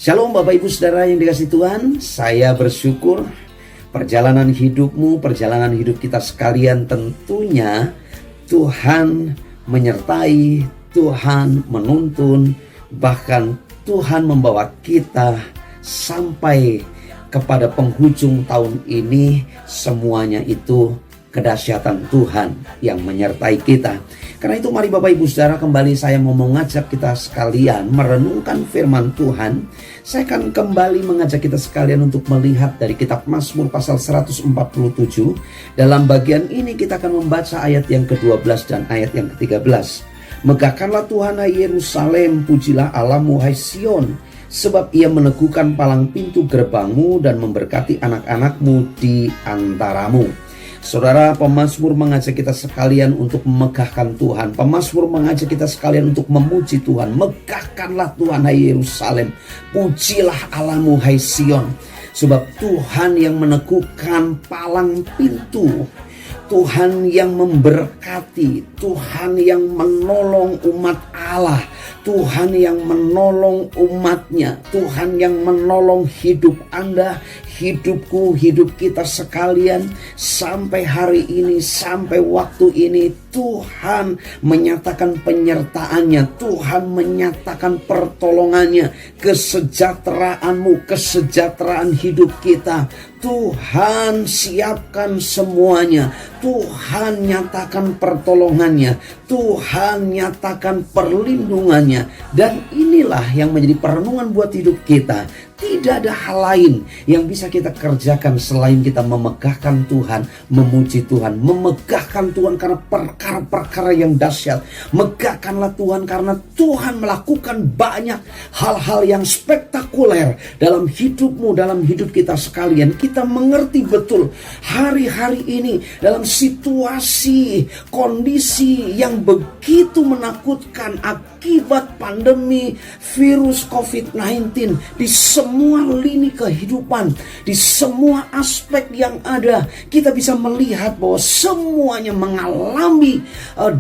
Shalom Bapak Ibu Saudara yang dikasihi Tuhan. Saya bersyukur perjalanan hidupmu, perjalanan hidup kita sekalian tentunya Tuhan menyertai, Tuhan menuntun, bahkan Tuhan membawa kita sampai kepada penghujung tahun ini. Semuanya itu kedahsyatan Tuhan yang menyertai kita. Karena itu mari Bapak Ibu Saudara, kembali saya mau mengajak kita sekalian merenungkan firman Tuhan. Saya akan kembali mengajak kita sekalian untuk melihat dari kitab Mazmur pasal 147. Dalam bagian ini kita akan membaca ayat yang ke-12 dan ayat yang ke-13. Megahkanlah Tuhan hai Yerusalem, pujilah Allahmu hai Sion, sebab ia meneguhkan palang pintu gerbangmu dan memberkati anak-anakmu di antaramu. Saudara, pemazmur mengajak kita sekalian untuk memegahkan Tuhan. Pemazmur mengajak kita sekalian untuk memuji Tuhan. Megahkanlah Tuhan hai Yerusalem, pujilah Allahmu hai Sion, sebab Tuhan yang meneguhkan palang pintu, Tuhan yang memberkati, Tuhan yang menolong umat Allah, Tuhan yang menolong umatnya, Tuhan yang menolong hidup Anda, hidupku, hidup kita sekalian. Sampai hari ini, sampai waktu ini, Tuhan menyatakan penyertaannya, Tuhan menyatakan pertolongannya, kesejahteraanmu, kesejahteraan hidup kita. Tuhan siapkan semuanya, Tuhan nyatakan pertolongannya, Tuhan nyatakan perlindungannya. Dan inilah yang menjadi perenungan buat hidup kita. Tidak ada hal lain yang bisa kita kerjakan selain kita memegahkan Tuhan, memuji Tuhan, memegahkan Tuhan karena perkara-perkara yang dahsyat. Megahkanlah Tuhan karena Tuhan melakukan banyak hal-hal yang spektakuler dalam hidupmu, dalam hidup kita sekalian. Kita mengerti betul hari-hari ini dalam situasi, kondisi yang begitu menakutkan akibat pandemi virus COVID-19 di semua lini kehidupan, di semua aspek yang ada, kita bisa melihat bahwa semuanya mengalami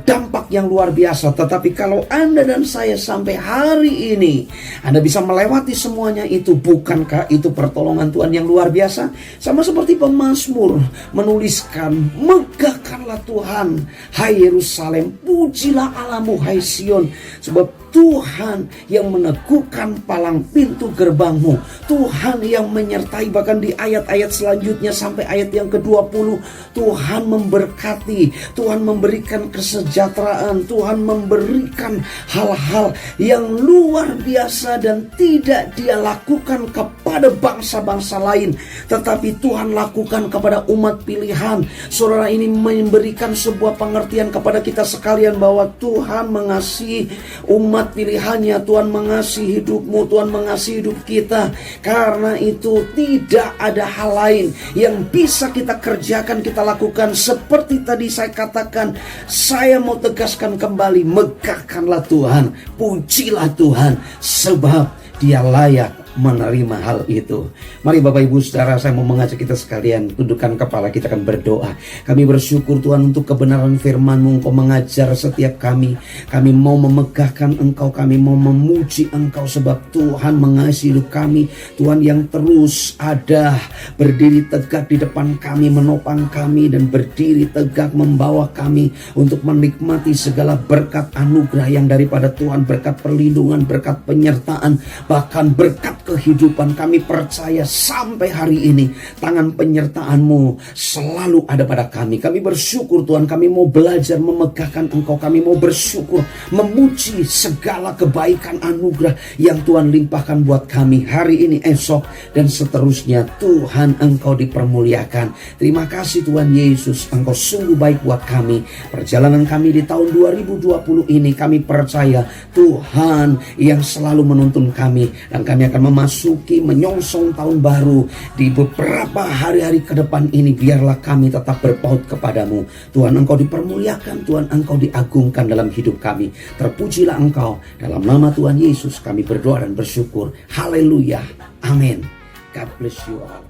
dampak yang luar biasa. Tetapi kalau Anda dan saya sampai hari ini Anda bisa melewati semuanya itu, bukankah itu pertolongan Tuhan yang luar biasa? Sama seperti pemazmur menuliskan, megahkanlah Tuhan hai Yerusalem, pujilah Allahmu hai Sion, sebab Tuhan yang meneguhkan palang pintu gerbangmu, Tuhan yang menyertai. Bahkan di ayat-ayat selanjutnya sampai ayat yang ke-20, Tuhan memberkati, Tuhan memberikan kesejahteraan, Tuhan memberikan hal-hal yang luar biasa dan tidak Dia lakukan kepada bangsa-bangsa lain, tetapi Tuhan lakukan kepada umat pilihan. Saudara, ini memberikan sebuah pengertian kepada kita sekalian bahwa Tuhan mengasihi umat pilihannya, Tuhan mengasihi hidupmu, Tuhan mengasihi hidup kita. Karena itu tidak ada hal lain yang bisa kita kerjakan, kita lakukan. Seperti tadi saya katakan, saya mau tegaskan kembali, megahkanlah Tuhan, pujilah Tuhan, sebab Dia layak menerima hal itu. Mari Bapak Ibu Saudara, saya mau mengajak kita sekalian tundukkan kepala, kita akan berdoa. Kami bersyukur Tuhan untuk kebenaran firman-Mu. Engkau mengajar setiap kami. Kami mau memegahkan Engkau, kami mau memuji Engkau, sebab Tuhan mengasihi hidup kami. Tuhan yang terus ada, berdiri tegak di depan kami, menopang kami, dan berdiri tegak membawa kami untuk menikmati segala berkat anugerah yang daripada Tuhan, berkat perlindungan, berkat penyertaan, bahkan berkat kehidupan. Kami percaya sampai hari ini tangan penyertaan-Mu selalu ada pada kami. Kami bersyukur Tuhan, kami mau belajar memegahkan Engkau. Kami mau bersyukur, memuji segala kebaikan anugerah yang Tuhan limpahkan buat kami hari ini, esok, dan seterusnya. Tuhan, Engkau dipermuliakan. Terima kasih Tuhan Yesus, Engkau sungguh baik buat kami. Perjalanan kami di tahun 2020 ini, kami percaya Tuhan yang selalu menuntun kami, dan kami akan memasuki, menyongsong tahun baru. Di beberapa hari-hari ke depan ini, biarlah kami tetap berpaut kepadamu. Tuhan, Engkau dipermuliakan, Tuhan, Engkau diagungkan dalam hidup kami. Terpujilah Engkau. Dalam nama Tuhan Yesus kami berdoa dan bersyukur. Haleluya. Amin. God bless you all.